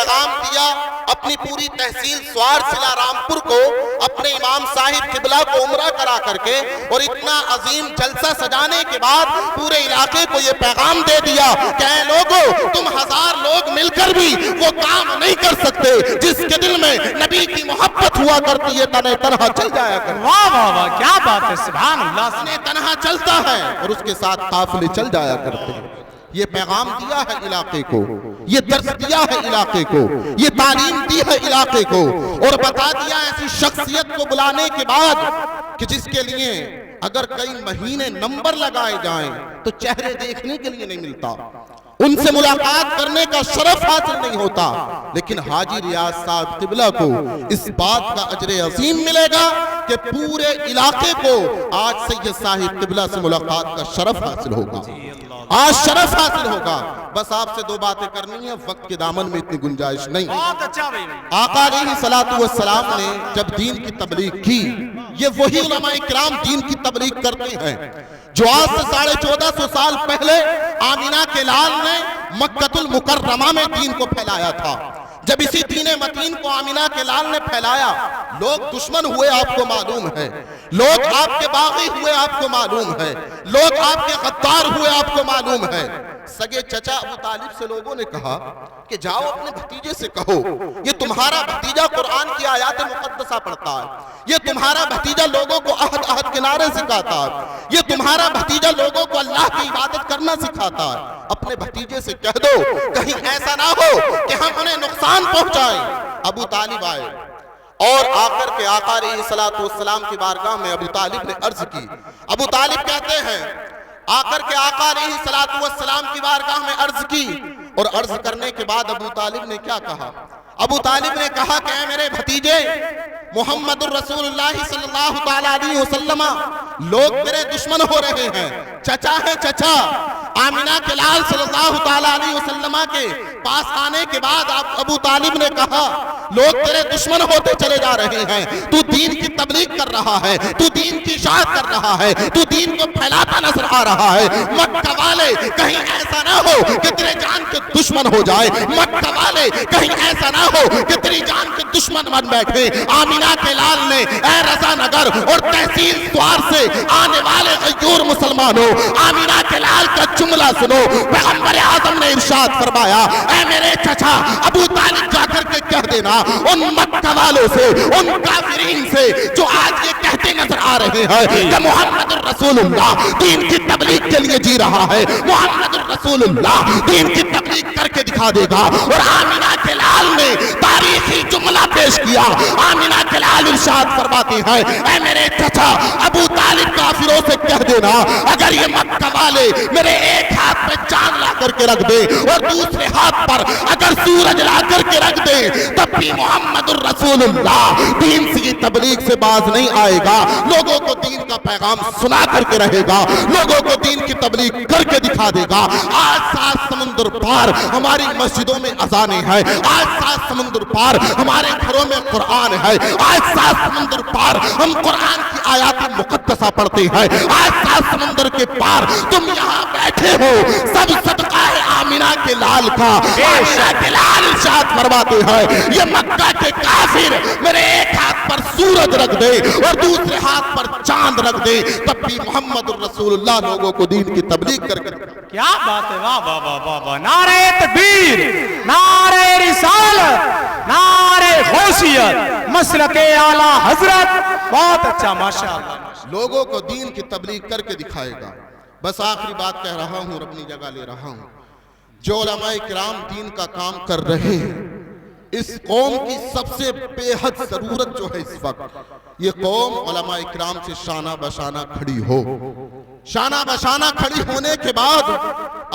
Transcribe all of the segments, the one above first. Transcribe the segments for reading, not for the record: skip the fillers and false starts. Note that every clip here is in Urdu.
پیغام دیا اپنی پوری تحصیل سوار ضلع رامپور کو اپنے امام صاحب قبلہ کو عمرہ کرا کر کے اور اتنا عظیم جلسہ سجانے کے بعد پورے علاقے کو یہ پیغام دے دیا کہ اے لوگو تم 1000 لوگ مل کر بھی وہ کام نہیں کر سکتے جس کے دل میں نبی کی محبت ہوا کرتی ہے تنہا چل جایا کر. واہ واہ واہ کیا بات ہے سبحان اللہ. تنہا چلتا ہے اور اس کے ساتھ قافلے چل جایا کرتے ہیں. یہ پیغام دیا ہے علاقے کو, یہ درس دیا ہے علاقے کو, یہ تعلیم دی ہے علاقے کو, اور بتا دیا ایسی شخصیت کو بلانے کے بعد کہ جس کے لیے اگر کئی مہینے نمبر لگائے جائیں تو چہرے دیکھنے کے لیے نہیں ملتا, ان سے ملاقات کرنے کا شرف حاصل نہیں ہوتا, لیکن حاجی ریاض صاحب قبلہ کو اس بات کا اجر عظیم ملے گا کہ پورے علاقے کو آج سید صاحب قبلہ سے ملاقات کا شرف حاصل ہوگا, آج شرف حاصل ہوگا. بس آپ سے 2 باتیں کرنی ہیں, وقت کے دامن میں اتنی گنجائش نہیں. بہت اچھا بھائی. آقا علیہ السلام نے جب دین کی تبلیغ کی, یہ وہی علماء کرام دین کی تبلیغ کرتے ہیں جو آج سے 1450 سال پہلے آمینہ کے لال نے مکہ المکرمہ میں دین کو پھیلایا تھا. جب اسی دین متین کو آمینہ کے لال نے پھیلایا, لوگ دشمن ہوئے آپ کو معلوم ہے, لوگ آپ کے باغی ہوئے آپ کو معلوم ہے, لوگ آپ کے غدار ہوئے آپ کو معلوم ہے. سگے چچا ابو طالب سے لوگوں نے کہا کہ جاؤ اپنے بھتیجے سے کہو, یہ تمہارا بھتیجا قرآن کی آیات مقدسہ پڑھتا ہے, یہ تمہارا بھتیجا لوگوں کو عہد کے نعرے سکھاتا ہے, یہ تمہارا بھتیجا لوگوں کو اللہ کی عبادت کرنا سکھاتا ہے. اپنے بھتیجے سے کہہ دو کہیں ایسا نہ ہو کہ ہم انہیں نقصان پہنچائیں. ابو طالب آئے اور آ کر کے آقا علیہ السلام کی بارگاہ میں ابو طالب نے عرض کی. ابو طالب کہتے ہیں آ کر کے آقا علیہ السلام کی بارگاہ میں عرض کی, اور عرض کرنے کے بعد ابو طالب نے کیا کہا؟ ابو طالب نے کہا کہ اے میرے بھتیجے محمد الرسول اللہ صلی اللہ تعالیٰ علیہ وسلم, لوگ میرے دشمن ہو رہے ہیں. چچا ہے چچا, آمینہ کے لال صلی اللہ تعالیٰ علیہ وسلم کے پاس آنے کے بعد ابو طالب نے کہا لوگ تیرے دشمن ہوتے چلے جا رہے ہیں, تو دین کی تبلیغ کر رہا ہے, تو دین کی اشاعت کر رہا ہے, تو دین کو پھیلاتا نظر آ رہا ہے. مکہ والے کہیں ایسا نہ ہو کہ تیرے جان کے دشمن ہو جائے, مکہ والے کہیں ایسا نہ ہو کہ تیری جان کے دشمن بن بیٹھے. آمینہ کے لال نے اے رضا نگر اور تحصیل سوار سے آنے والے غیور مسلمانوں, آمینہ کے لال کا جملہ سنو. پیغمبر اعظم نے ارشاد فرمایا اے میرے چچا ابو طالب جا کر کے کہہ دینا ان مکہ والوں سے, ان کافرین سے جو آج یہ کہتے نظر آ رہے ہیں کہ محمد الرسول اللہ دین کی تبلیغ کے لیے جی رہا ہے, محمد الرسول اللہ دین کی تبلیغ کر کے دکھا دے گا. اور آمینہ کے لال نے تاریخی جملہ پیش کیا. آمینہ کے لال ارشاد فرماتے ہیں اے میرے چچا ابو طالب کافروں سے کہہ دینا اگر یہ مکہ والے میرے ایک ہاتھ میں چاند لا کر کے رکھ دے اور دوسرے ہاتھ پر اگر سورج لا کر کے رکھ دے تب بھی محمد الرسول اللہ دین سے تبلیغ سے باز نہیں آئے گا. لوگوں کو دین کا پیغام سنا کر کے رہے گا, لوگوں کو دین کی تبلیغ کر کے دکھا دے گا. آج 7 سمندر پار ہماری مسجدوں میں اذانیں ہیں, آج 7 سمندر پار ہمارے گھروں میں قرآن ہے, آج 7 سمندر پار ہم قرآن کی آیات مقدسہ پڑھتے ہیں, آج 7 سمندر کے پار تم یہاں بیٹھے ہو, سب صدقہ ہے آمینہ کے لال کا. آمینہ کے لال ارشاد فرماتے ہیں یہ مکہ کے کافر میرے ایک ہاتھ پر سورج رکھ دے اور دوسرے ہاتھ پر چاند رکھ دے تب بھی محمد الرسول اللہ لوگوں کو دین کی تبلیغ کر کے. کیا بات ہے, واہ واہ واہ واہ واہ. نعرہ تکبیر, نعرہ رسالت, نعرہ غوثیت, مسلک اعلیٰ حضرت. بہت اچھا ماشاءاللہ. لوگوں کو دین کی تبلیغ کر کے دکھائے گا. بس آخری بات کہہ رہا ہوں اور اپنی جگہ لے رہا ہوں. جو علماء کرام دین کا کام کر رہے ہیں, اس قوم کی سب سے بے حد ضرورت جو ہے اس وقت, یہ قوم علماء کرام سے شانہ بشانہ کھڑی ہو. شانہ بشانہ کھڑی ہونے کے بعد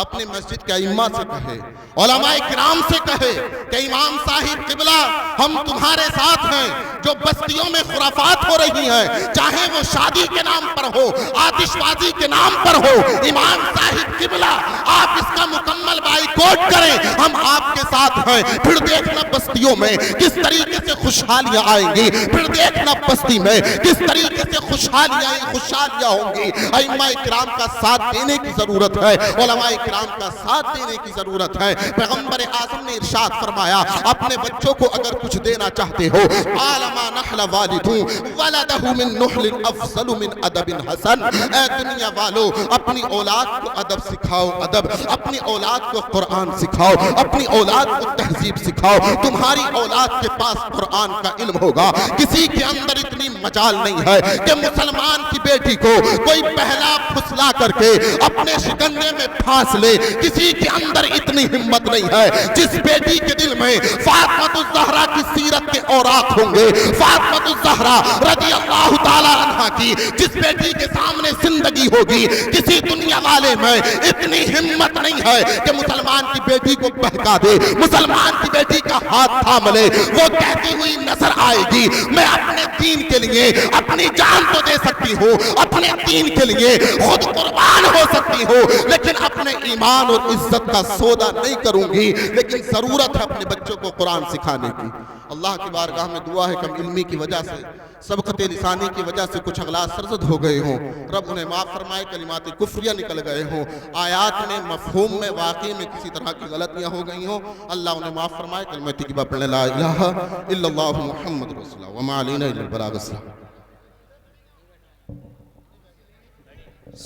اپنے مسجد کے ائمہ سے کہے, علماء کرام سے کہے کہ امام صاحب قبلہ ہم تمہارے ساتھ ہیں. جو بستیوں میں خرافات ہو رہی ہیں, چاہے وہ شادی کے نام پر ہو, آتش بازی کے نام پر ہو, امام صاحب قبلہ آپ اس کا مکمل بائیکاٹ کریں, ہم آپ کے ساتھ ہیں. پھر دیکھنا بستیوں میں کس طریقے سے خوشحالیاں آئیں گی، پھر دیکھنا بستی میں کس طریقے سے خوشحالیاں ہوں گی۔ ائمہ کرام کا ساتھ دینے کی ضرورت ہے، علماء کرام کا ساتھ دینے کی ضرورت ہے۔ پیغمبر اعظم نے ارشاد فرمایا اپنے بچوں کو اگر کچھ دینا چاہتے ہو، عالما نحل والدوں ولدہ من نحل افضل من ادب حسن، اے دنیا والو اپنی اولاد کو ادب سکھاؤ، ادب، اپنی اولاد کو قرآن سکھاؤ، اپنی اولاد کو تہذیب سکھاؤ۔ تمہاری اولاد کے پاس قرآن کا علم ہوگا۔ کسی کے اندر اتنی مجال نہیں ہے کہ مسلمان کی بیٹی کو کوئی پہلا پھسلا کر کے اپنے شکنجے میں پھانس لے، کسی کے اندر اتنی ہمت نہیں ہے۔ جس بیٹی کے دل میں فاطمہ الزہرا کی سیرت کے اوراق ہوں گے، فاطمہ الزہرا رضی اللہ تعالی عنہ کی جس بیٹی کے سامنے زندگی ہوگی، کسی دنیا والے میں اتنی ہمت نہیں ہے کہ مسلمان کی بیٹی کو بہکا دے، مسلمان کی بیٹی کا ہاتھ تھام لے۔ وہ کہتی ہوئی نظر آئے گی میں اپنے دین کے لیے اپنی جان تو دے سکتی ہوں، اپنے دین کے لیے خود قربان ہو سکتی ہوں، لیکن اپنے ایمان اور عزت کا سودا نہیں کروں گی۔ لیکن ضرورت ہے اپنے بچوں کو قرآن سکھانے کی۔ اللہ کی بارگاہ میں دعا ہے کم علمی کی وجہ سے، سبقت لسانی کی وجہ سے کچھ اغلاط سرزد ہو گئے ہوں، رب انہیں معاف فرمائے، کلمات کفریہ نکل گئے ہوں، آیات میں مفہوم میں واقعی میں کسی طرح کی غلطیاں ہو گئی ہوں، اللہ انہیں معاف فرمائے۔ کلمہ طیبہ پڑھنے لا الہ الا اللہ محمد رسول اللہ وما علینا الا البلاغ۔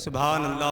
سبحان اللہ۔